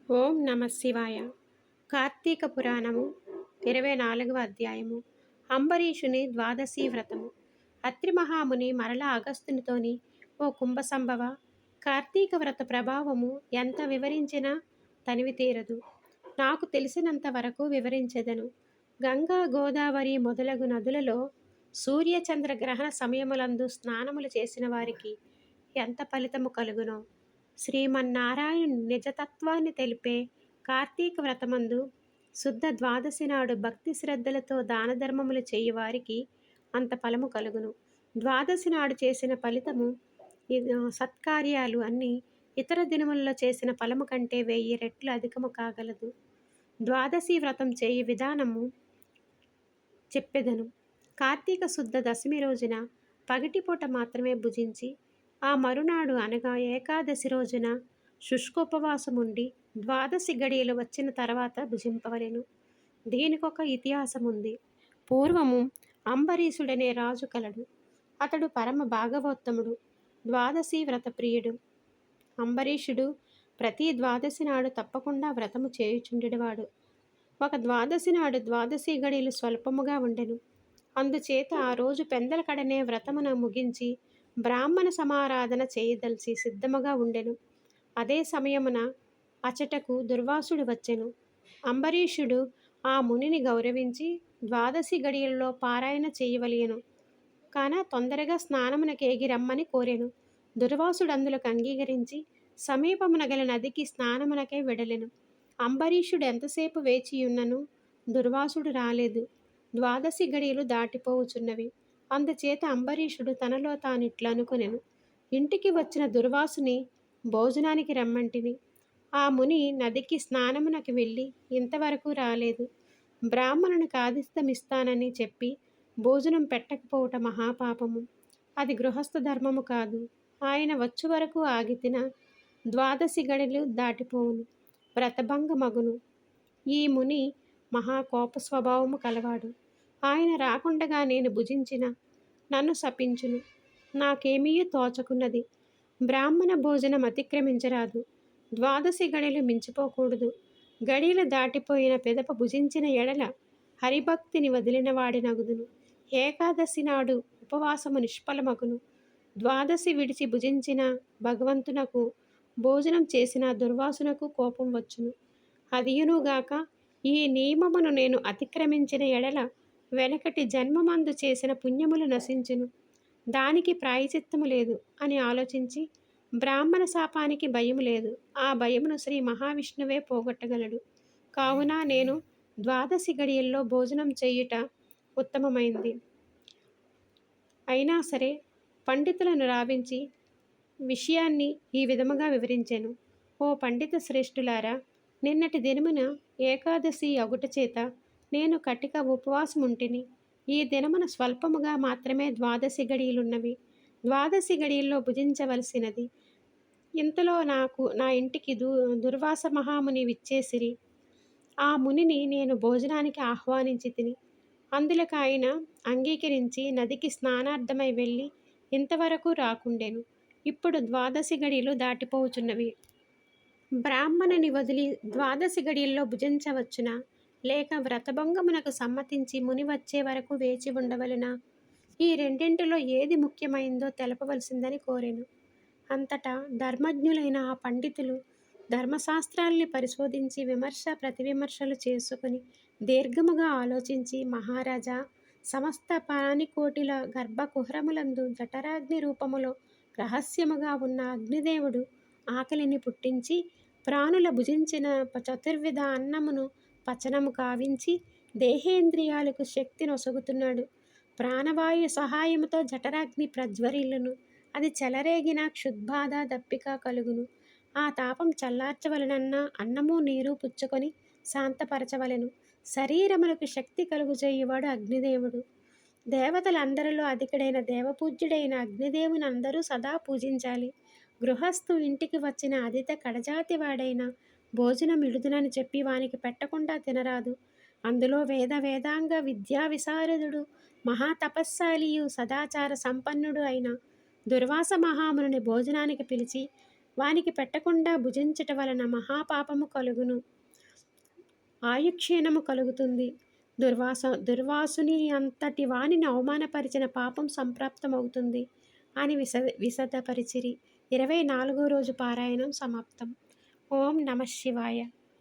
ఓం నమ శివాయ. కార్తీక పురాణము 24వ అధ్యాయము. అంబరీషుని ద్వాదశి వ్రతము. అత్రి మహాముని మరలా అగస్త్యునితోని, ఓ కుంభసంభవ, కార్తీక వ్రత ప్రభావము ఎంత వివరించినా తనివి తీరదు. నాకు తెలిసినంత వరకు వివరించెదను. గంగా గోదావరి మొదలగు నదులలో సూర్యచంద్ర గ్రహణ సమయములందు స్నానములు చేసిన వారికి ఎంత ఫలితము కలుగునో, శ్రీమన్నారాయణుని నిజతత్వాన్ని తెలిపే కార్తీక వ్రతమందు శుద్ధ ద్వాదశి నాడు భక్తి శ్రద్ధలతో దానధర్మములు చేయువారికి అంత ఫలము కలుగును. ద్వాదశి నాడు చేసిన ఫలితము సత్కార్యాలు అన్నీ ఇతర దినములలో చేసిన ఫలము కంటే 1000 రెట్లు అధికము కాగలదు. ద్వాదశి వ్రతం చేయు విధానము చెప్పెదను. కార్తీక శుద్ధ దశమి రోజున పగటిపూట మాత్రమే భుజించి, ఆ మరునాడు అనగా ఏకాదశి రోజున శుష్కోపవాసముండి ద్వాదశి గడియలు వచ్చిన తర్వాత భుజింపవలెను. దీనికొక ఇతిహాసం ఉంది. పూర్వము అంబరీషుడనే రాజు కలడు. అతడు పరమ భాగవోత్తముడు, ద్వాదశి వ్రత ప్రియుడు. అంబరీషుడు ప్రతి ద్వాదశి నాడు తప్పకుండా వ్రతము చేయుచుండెడివాడు. ఒక ద్వాదశి నాడు ద్వాదశి గడియలు స్వల్పముగా ఉండెను. అందుచేత ఆ రోజు పెందల కడనే వ్రతమున ముగించి బ్రాహ్మణ సమారాధన చేయదలిచి సిద్ధముగా ఉండెను. అదే సమయమున అచటకు దుర్వాసుడు వచ్చెను. అంబరీషుడు ఆ మునిని గౌరవించి ద్వాదశి గడియల్లో పారాయణ చేయవలెను కాన తొందరగా స్నానమునకేగి రమ్మని కోరెను. దుర్వాసుడు అందులకు అంగీకరించి సమీపమున గల నదికి స్నానమునకే వెడలెను. అంబరీషుడు ఎంతసేపు వేచియున్నను దుర్వాసుడు రాలేదు. ద్వాదశి గడియలు దాటిపోవుచున్నవి. అందుచేత అంబరీషుడు తనలో తానిట్లా అనుకొనెను, ఇంటికి వచ్చిన దుర్వాసుని భోజనానికి రమ్మంటిని. ఆ ముని నదికి స్నానమునకు వెళ్ళి ఇంతవరకు రాలేదు. బ్రాహ్మణునికి ఆతిథ్యమిస్తానని చెప్పి భోజనం పెట్టకపోవట మహాపాపము. అది గృహస్థ ధర్మము కాదు. ఆయన వచ్చు వరకు ఆగితిన ద్వాదశి గడిలు దాటిపోవును, వ్రతభంగమగును. ఈ ముని మహాకోప స్వభావము కలవాడు. ఆయన రాకుండగా నేను భుజించిన నన్ను శపించును. నాకేమీ తోచకున్నది. బ్రాహ్మణ భోజనం అతిక్రమించరాదు. ద్వాదశి గడియలు మించిపోకూడదు. గడియలు దాటిపోయిన పెదప భుజించిన ఎడల హరిభక్తిని వదిలిన వాడినగుదును. ఏకాదశి నాడు ఉపవాసము నిష్ఫలమగును. ద్వాదశి విడిచి భుజించిన భగవంతునకు భోజనం చేసిన దుర్వాసునకు కోపం వచ్చును. అదియునుగాక ఈ నియమమును నేను అతిక్రమించిన ఎడల వెనకటి జన్మమందు చేసిన పుణ్యములు నశించును. దానికి ప్రాయచిత్తము లేదు అని ఆలోచించి, బ్రాహ్మణ శాపానికి భయము లేదు, ఆ భయమును శ్రీ మహావిష్ణువే పోగొట్టగలడు. కావున నేను ద్వాదశి గడియల్లో భోజనం చేయుట ఉత్తమమైంది. అయినా సరే పండితులను రావించి విషయాన్ని ఈ విధముగా వివరించెను. ఓ పండిత శ్రేష్ఠులారా, నిన్నటి దినమున ఏకాదశి అగుట చేత నేను కటిక ఉపవాసముంటిని. ఈ దినమున స్వల్పముగా మాత్రమే ద్వాదశి గడియలున్నవి. ద్వాదశి గడియల్లో భుజించవలసినది. ఇంతలో నా ఇంటికి దుర్వాస మహాముని విచ్చేసిరి. ఆ మునిని నేను భోజనానికి ఆహ్వానించి తిని, అందులకు ఆయన అంగీకరించి నదికి స్నానార్థమై వెళ్ళి ఇంతవరకు రాకుండెను. ఇప్పుడు ద్వాదశి గడియలు దాటిపోవుచున్నవి. బ్రాహ్మణుని వదిలి ద్వాదశి గడియల్లో భుజించవచ్చునా, లేక వ్రతభంగమునకు సమ్మతించి ముని వచ్చే వరకు వేచి ఉండవలెనా? ఈ రెండింటిలో ఏది ముఖ్యమైందో తెలపవలసిందని కోరెను. అంతటా ధర్మజ్ఞులైన ఆ పండితులు ధర్మశాస్త్రాల్ని పరిశోధించి విమర్శ ప్రతివిమర్శలు చేసుకుని దీర్ఘముగా ఆలోచించి, మహారాజా, సమస్త ప్రాణికోటిల గర్భకుహరములందు జఠరాగ్ని రూపములో రహస్యముగా ఉన్న అగ్నిదేవుడు ఆకలిని పుట్టించి ప్రాణుల భుజించిన చతుర్విధ అన్నమును పచనము కావించి దేహేంద్రియాలకు శక్తి నొసగుతున్నాడు. ప్రాణవాయు సహాయముతో జఠరాగ్ని ప్రజ్వరిల్లును. అది చెలరేగిన క్షుద్బాధ దప్పిక కలుగును. ఆ తాపం చల్లార్చవలనన్నా అన్నము నీరు పుచ్చుకొని శాంతపరచవలెను. శరీరములకు శక్తి కలుగుచేయువాడు అగ్నిదేవుడు. దేవతలందరిలో అధికుడైన దేవపూజ్యుడైన అగ్నిదేవుని అందరూ సదా పూజించాలి. గృహస్థు ఇంటికి వచ్చిన అతిథి కడజాతి వాడైన భోజనం ఇడుదునని చెప్పి వానికి పెట్టకుండా తినరాదు. అందులో వేదాంగ విద్యా విశారదుడు మహాతపస్శాలియు సదాచార సంపన్నుడు అయిన దుర్వాస మహాముని భోజనానికి పిలిచి వానికి పెట్టకుండా భుజించట వలన మహాపాపము కలుగును, ఆయుక్షీణము కలుగుతుంది. దుర్వాసుని అంతటి వానిని అవమానపరిచిన పాపం సంప్రాప్తమవుతుంది అని విశదపరిచిరి. 24వ రోజు పారాయణం సమాప్తం. ఓం నమ శివాయ.